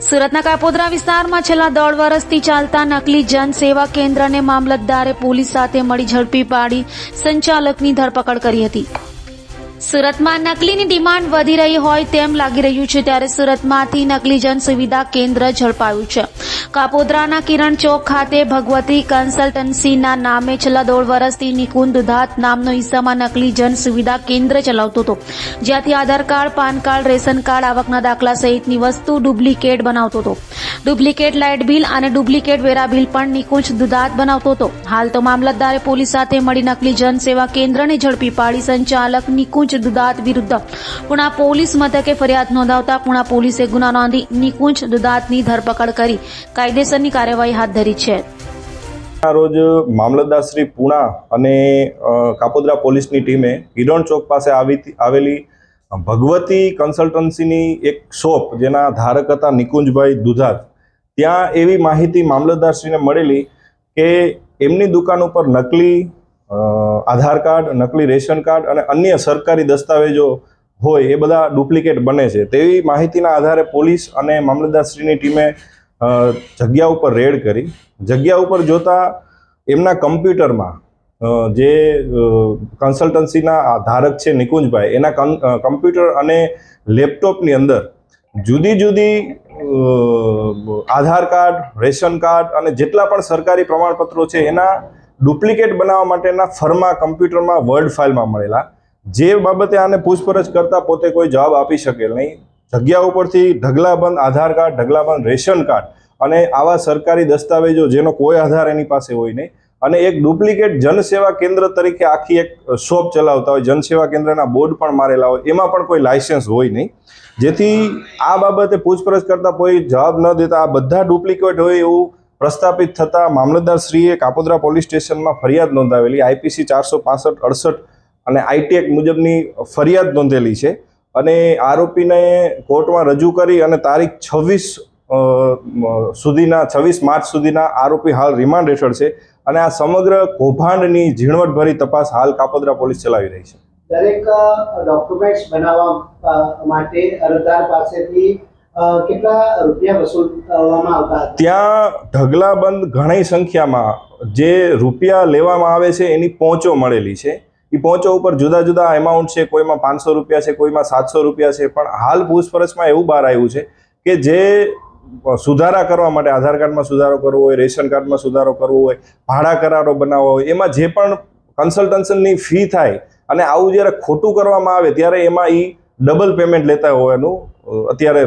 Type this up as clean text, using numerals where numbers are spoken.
સુરતના કાપોદ્રા વિસ્તારમાં છેલ્લા 1.5 વર્ષથી ચાલતા નકલી જન સેવા કેન્દ્રને મામલતદારે પોલીસ સાથે મળી ઝડપી પાડી સંચાલકની ધરપકડ કરી હતી। સુરતમાં નકલીની ડિમાન્ડ વધી રહી હોય તેમ લાગી રહ્યું છે, ત્યારે સુરતમાંથી નકલી જન સુવિધા કેન્દ્ર ઝડપાયું છે। કાપોદ્રાના કિરણ ચોક ખાતે ભગવતી કન્સલ્ટન્સીના નામે છેલ્લા 1.5 વર્ષથી નિકુંજ દુધાત નામનો ઈસમમાં નકલી જન સુવિધા કેન્દ્ર ચલાવતો હતો, જ્યાંથી Aadhaar card, PAN card, ration card, આવકના દાખલા સહિતની વસ્તુ ડુપ્લિકેટ બનાવતો હતો। ડુપ્લિકેટ લાઇટ બિલ અને ડુપ્લિકેટ વેરા બિલ પણ નિકુંજ દુધાત બનાવતો હતો। હાલ તો મામલતદારે પોલીસ સાથે મળી નકલી જન સેવા કેન્દ્રને ઝડપી પાડી સંચાલક નિકુંજ દુધાત વિરુદ્ધ પુણા પોલીસ મથકે ફરિયાદ નોંધાવતા પુણા પોલીસે ગુનો નોંધી નિકુંજ દુધાતની ધરપકડ કરી કાયદેસરની કાર્યવાહી હાથ ધરી છે। રોજ મામલતદાર શ્રી પુણા અને કાપોદ્રા પોલીસની ટીમે કિરણ ચોક પાસે આવેલી ભગવતી કન્સલ્ટન્સીની એક શોપ જેના ધારક હતા નિકુંજભાઈ દુધાત, ત્યાં એવી માહિતી મામલતદારશ્રીને મળેલી કે એમની દુકાન ઉપર નકલી આધાર કાર્ડ, નકલી રેશન કાર્ડ અને અન્ય સરકારી દસ્તાવેજો હોય એ બધા ડુપ્લિકેટ બને છે। તેવી માહિતીના આધારે પોલીસ અને મામલતદારશ્રીની ટીમે જગ્યા ઉપર રેડ કરી। જગ્યા ઉપર જોતા એમના કમ્પ્યુટરમાં જે કન્સલ્ટન્સીના ધારક છે નિકુંજભાઈ, એના કમ્પ્યુટર અને લેપટોપની અંદર જુદી જુદી આધાર કાર્ડ, રેશન કાર્ડ અને જેટલા પણ સરકારી પ્રમાણપત્રો છે એના ડુપ્લિકેટ બનાવવા માટેના ફર્મા કમ્પ્યુટરમાં વર્ડ ફાઇલમાં મળેલા, જે બાબતે આને પૂછપરછ કરતા પોતે કોઈ જવાબ આપી શકેલ નહીં। જગ્યા ઉપરથી ઢગલાબંધ આધાર કાર્ડ, ઢગલાબંધ રેશન કાર્ડ અને આવા સરકારી દસ્તાવેજો જેનો કોઈ આધાર એની પાસે હોય નહીં, અને એક ડુપ્લિકેટ જનસેવા કેન્દ્ર તરીકે આખી એક શોપ ચલાવતા હોય, જનસેવા કેન્દ્રના બોર્ડ પણ મારેલા હોય, એમાં પણ કોઈ લાયસન્સ હોય નહીં। જેથી આ બાબતે પૂછપરછ કરતા કોઈ જવાબ ન દેતા આ બધા ડુપ્લિકેટ હોય એવું પ્રસ્થાપિત થતાં મામલતદારશ્રીએ કાપોદ્રા પોલીસ સ્ટેશનમાં ફરિયાદ નોંધાવેલી, આઈપીસી 465/68 અને આઈટી એક્ટ મુજબની ફરિયાદ નોંધેલી છે, અને આરોપીને કોર્ટમાં રજૂ કરી અને તારીખ 26 માર્ચ સુધીના આરોપી હાલ રિમાન્ડ હેઠળ છે, અને આ સમગ્ર કૌભાંડની ઝીણવટભરી તપાસ હાલ કાપોદ્રા પોલીસ ચલાવી રહી છે। દરેક ડોક્યુમેન્ટ્સ બનાવવા માટે અરજદાર પાસેથી કેટલા રૂપિયા વસૂલવામાં આવતા હતા? ત્યાં ઢગલાબંધ ઘણી સંખ્યામાં જે રૂપિયા લેવામાં આવે છે એની પહોંચો મળેલી છે। એ પહોંચો ઉપર જુદા જુદા એમાઉન્ટ છે, કોઈમાં 500 રૂપિયા છે, કોઈમાં 700 રૂપિયા છે, પણ હાલ પૂછપરછમાં એવું બહાર આવ્યું છે કે જે સુધારા કરવા માટે, આધાર કાર્ડમાં સુધારો કરવો હોય, રેશન કાર્ડમાં સુધારો કરવો હોય, ભાડા કરારો બનાવવા હોય, એમાં જે પણ કન્સલ્ટન્સની ફી થાય અને આવું જ્યારે ખોટું કરવામાં આવે ત્યારે એમાં એ ડબલ પેમેન્ટ લેતા હોવાનું અત્યારે